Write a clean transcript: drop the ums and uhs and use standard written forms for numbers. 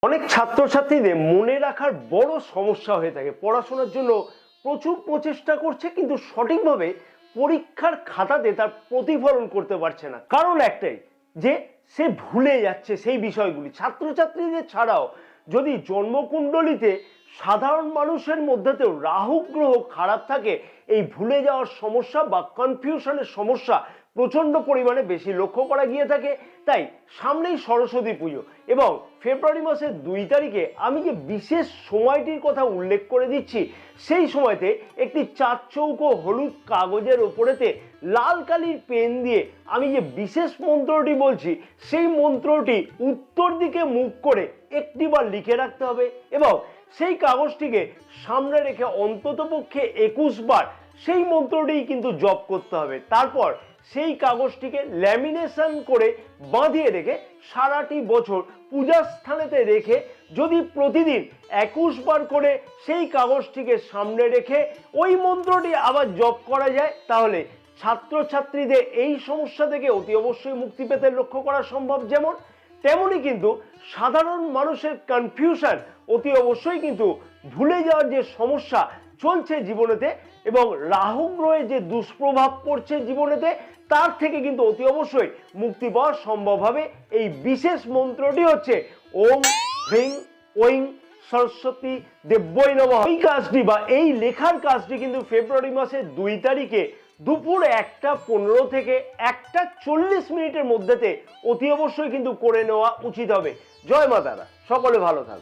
অনেক ছাত্রছাত্রীদের মনে রাখার বড় সমস্যা হয়ে থাকে। পড়াশোনার জন্য প্রচুর প্রচেষ্টা করছে, কিন্তু সঠিকভাবে পরীক্ষার খাতাতে তার প্রতিফলন করতে পারছে না। কারণ একটাই, যে সে ভুলে যাচ্ছে সেই বিষয়গুলি। ছাত্রছাত্রীদের ছাড়াও যদি জন্মকুণ্ডলিতে সাধারণ মানুষের মধ্যেতেও রাহু গ্রহ খারাপ থাকে, এই ভুলে যাওয়ার সমস্যা বা কনফিউশনের সমস্যা প্রচন্ড পরিমাণে বেশি লক্ষ্য করা গিয়ে থাকে। তাই সামনেই সরস্বতী পুজো এবং ফেব্রুয়ারি মাসের 2 তারিখে আমি যে বিশেষ সময়টির কথা উল্লেখ করে দিচ্ছি, সেই সময়তে একটি 4 চৌকো হলুদ কাগজের ওপরেতে লাল কালির পেন দিয়ে আমি যে বিশেষ মন্ত্রটি বলছি, সেই মন্ত্রটি উত্তর দিকে মুখ করে একটিবার লিখে রাখতে হবে এবং সেই কাগজটিকে সামনে রেখে অন্ততপক্ষে 21 বার সেই মন্ত্রটিই কিন্তু জপ করতে হবে। তারপর সেই কাগজটিকে ল্যামিনেশন করে বাঁধিয়ে রেখে সারাটি বছর পূজার স্থানেতে রেখে যদি প্রতিদিন 21 বার করে সেই কাগজটিকে সামনে রেখে ওই মন্ত্রটি আবার জপ করা যায়, তাহলে ছাত্রছাত্রীদের এই সমস্যা থেকে অতি অবশ্যই মুক্তি পেতে লক্ষ্য করা সম্ভব। যেমন তেমনি কিন্তু সাধারণ মানুষের কনফিউশন অতি অবশ্যই কিন্তু ভুলে যাওয়ার যে সমস্যা চলছে জীবনেতে এবং রাহু গ্রহের যে দুষ্প্রভাব পড়ছে জীবনেতে, তার থেকে কিন্তু অতি অবশ্যই মুক্তি পাওয়া সম্ভব হবে। এই বিশেষ মন্ত্রটি হচ্ছে ওম হ্রিং ওং সরস্বতী দেব্যই নমঃ। এই কাজটি বা এই লেখার কাজটি কিন্তু ফেব্রুয়ারি মাসের 2 তারিখে দুপুর 1:15 থেকে 1:40 মিনিটের মধ্যেতে অতি অবশ্যই কিন্তু করে নেওয়া উচিত হবে। জয় মা তারা, সকলে ভালো থাকো।